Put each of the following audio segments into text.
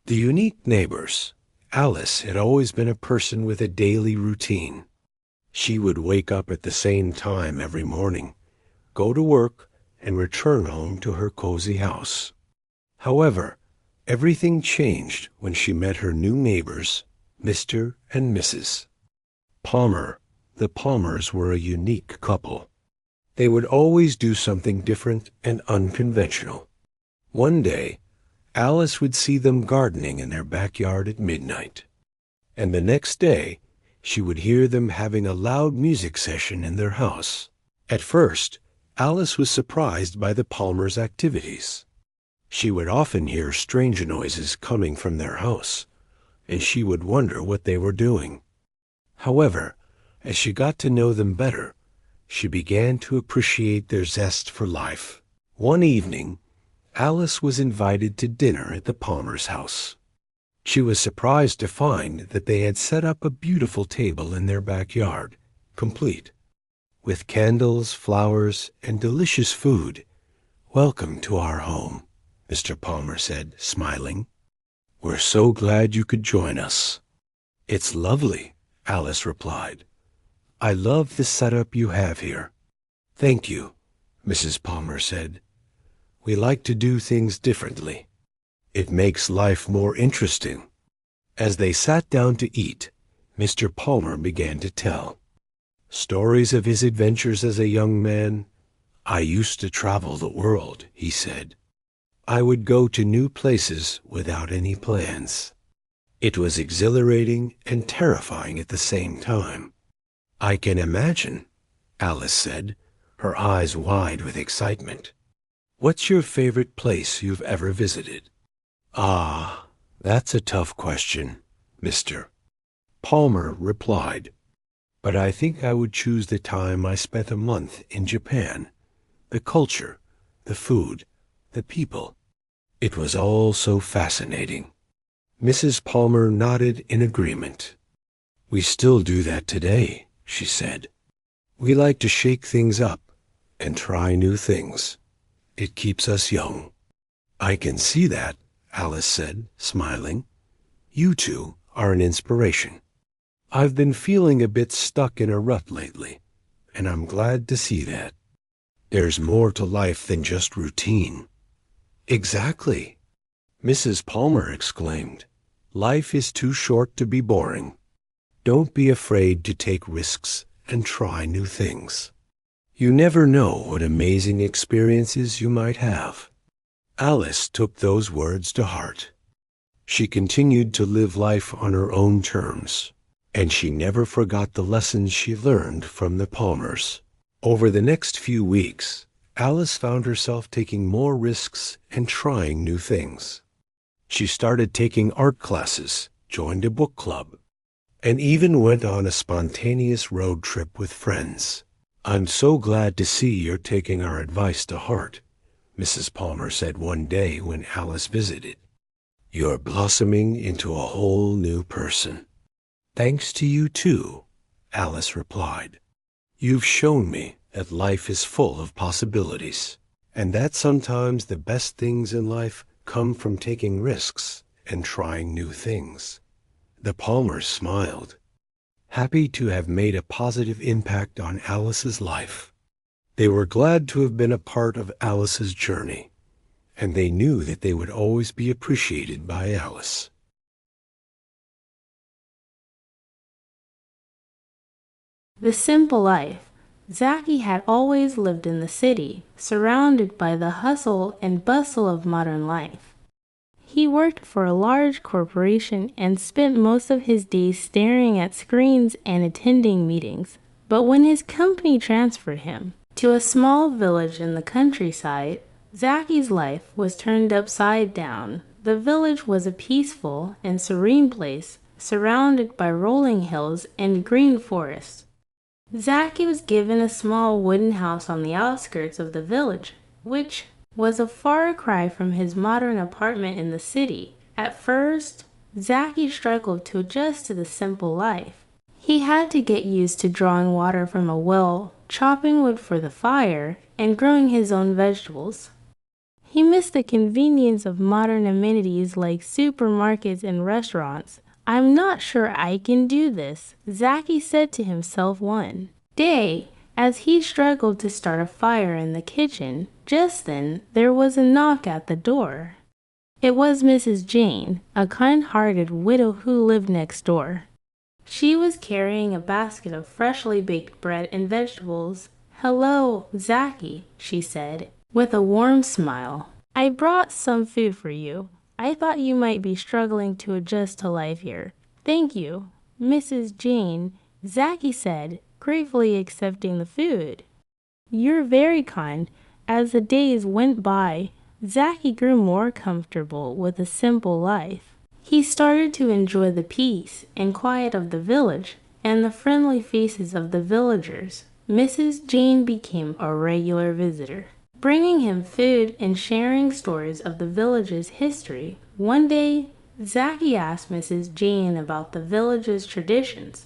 The unique neighbors. Alice had always been a person with a daily routine. She would wake up at the same time every morning, go to work, and return home to her cozy house. However, everything changed when she met her new neighbors, Mr. and Mrs. Palmer. The Palmers were a unique couple. They would always do something different and unconventional. One day, Alice would see them gardening in their backyard at midnight, and the next day, she would hear them having a loud music session in their house. At first, Alice was surprised by the Palmers' activities. She would often hear strange noises coming from their house, and she would wonder what they were doing. However, as she got to know them better, she began to appreciate their zest for life. One evening, Alice was invited to dinner at the Palmers' house. She was surprised to find that they had set up a beautiful table in their backyard, complete with candles, flowers, and delicious food. "Welcome to our home," Mr. Palmer said, smiling. "We're so glad you could join us." "It's lovely," Alice replied. "I love the setup you have here." "Thank you," Mrs. Palmer said. "We like to do things differently. It makes life more interesting." As they sat down to eat, Mr. Palmer began to tell stories of his adventures as a young man. "I used to travel the world," he said. "I would go to new places without any plans. It was exhilarating and terrifying at the same time." "I can imagine," Alice said, her eyes wide with excitement. "What's your favorite place you've ever visited?" "Ah, that's a tough question," Mr. Palmer replied. "But I think I would choose the time I spent a month in Japan. The culture, the food, the people. It was all so fascinating." Mrs. Palmer nodded in agreement. "We still do that today," she said. "We like to shake things up and try new things. It keeps us young." "I can see that," Alice said, smiling. "You two are an inspiration. I've been feeling a bit stuck in a rut lately, and I'm glad to see that. There's more to life than just routine." "Exactly," Mrs. Palmer exclaimed. "Life is too short to be boring. Don't be afraid to take risks and try new things. You never know what amazing experiences you might have." Alice took those words to heart. She continued to live life on her own terms, and she never forgot the lessons she learned from the Palmers. Over the next few weeks, Alice found herself taking more risks and trying new things. She started taking art classes, joined a book club, and even went on a spontaneous road trip with friends. "I'm so glad to see you're taking our advice to heart," Mrs. Palmer said one day when Alice visited. "You're blossoming into a whole new person." "Thanks to you too," Alice replied. "You've shown me that life is full of possibilities, and that sometimes the best things in life come from taking risks and trying new things." The Palmers smiled, happy to have made a positive impact on Alice's life. They were glad to have been a part of Alice's journey, and they knew that they would always be appreciated by Alice. The simple life. Zachy had always lived in the city, surrounded by the hustle and bustle of modern life. He worked for a large corporation and spent most of his days staring at screens and attending meetings. But when his company transferred him to a small village in the countryside, Zachy's life was turned upside down. The village was a peaceful and serene place, surrounded by rolling hills and green forests. Zachy was given a small wooden house on the outskirts of the village, which was a far cry from his modern apartment in the city. At first, Zachy struggled to adjust to the simple life. He had to get used to drawing water from a well, chopping wood for the fire, and growing his own vegetables. He missed the convenience of modern amenities like supermarkets and restaurants. I'm not sure I can do this, Zaki said to himself one day as he struggled to start a fire in the kitchen. Just then, there was a knock at the door. It was Mrs. Jane, a kind-hearted widow who lived next door. She was carrying a basket of freshly baked bread and vegetables. "Hello, Zaki," she said, with a warm smile. "I brought some food for you. I thought you might be struggling to adjust to life here." "Thank you, Mrs. Jane," Zaki said, gratefully accepting the food. "You're very kind." As the days went by, Zaki grew more comfortable with a simple life. He started to enjoy the peace and quiet of the village and the friendly faces of the villagers. Mrs. Jane became a regular visitor, bringing him food and sharing stories of the village's history. One day, Zaki asked Mrs. Jane about the village's traditions.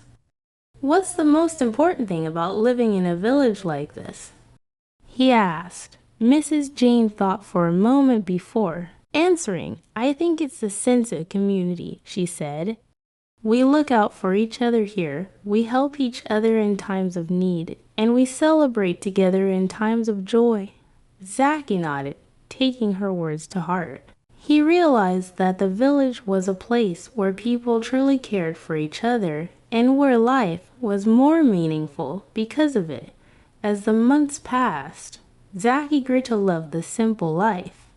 "What's the most important thing about living in a village like this?" he asked. Mrs. Jane thought for a moment before answering. "I think it's the sense of community," she said. "We look out for each other here, we help each other in times of need, and we celebrate together in times of joy." Zaki nodded, taking her words to heart. He realized that the village was a place where people truly cared for each other and where life was more meaningful because of it. As the months passed, Zaki grew to love the simple life.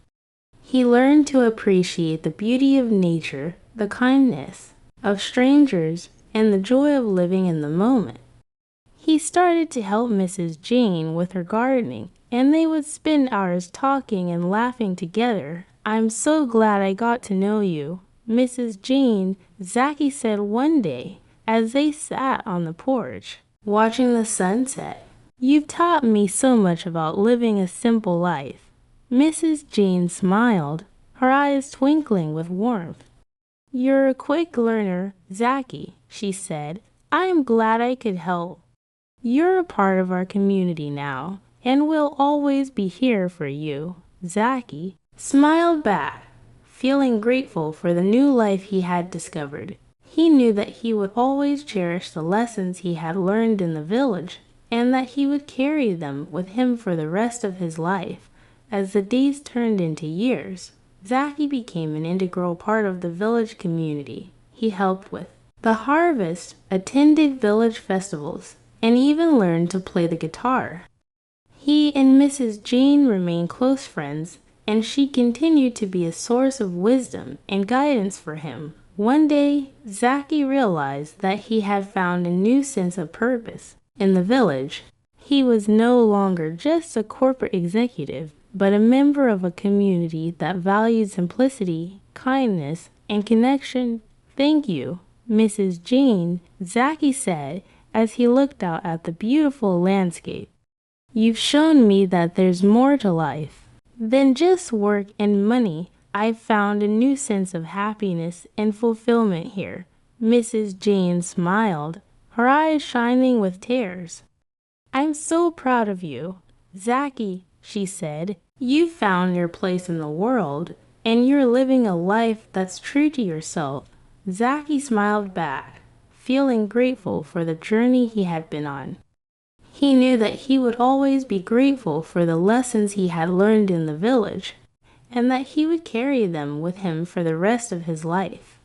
He learned to appreciate the beauty of nature, the kindness of strangers, and the joy of living in the moment. He started to help Mrs. Jane with her gardening, and they would spend hours talking and laughing together. "I'm so glad I got to know you, Mrs. Jane," Zaki said one day as they sat on the porch, watching the sunset. "You've taught me so much about living a simple life." Mrs. Jane smiled, her eyes twinkling with warmth. "You're a quick learner, Zaki," she said. "I am glad I could help. You're a part of our community now, and we'll always be here for you." Zaki smiled back, feeling grateful for the new life he had discovered. He knew that he would always cherish the lessons he had learned in the village, and that he would carry them with him for the rest of his life. As the days turned into years, Zaki became an integral part of the village community. He helped with the harvest, attended village festivals, and even learned to play the guitar. He and Mrs. Jane remained close friends, and she continued to be a source of wisdom and guidance for him. One day, Zaki realized that he had found a new sense of purpose in the village. He was no longer just a corporate executive, but a member of a community that valued simplicity, kindness, and connection. "Thank you, Mrs. Jane," Zaki said as he looked out at the beautiful landscape. "You've shown me that there's more to life than just work and money. I've found a new sense of happiness and fulfillment here." Mrs. Jane smiled, her eyes shining with tears. "I'm so proud of you, Zaki," she said. "You've found your place in the world, and you're living a life that's true to yourself." Zaki smiled back, feeling grateful for the journey he had been on. He knew that he would always be grateful for the lessons he had learned in the village, and that he would carry them with him for the rest of his life.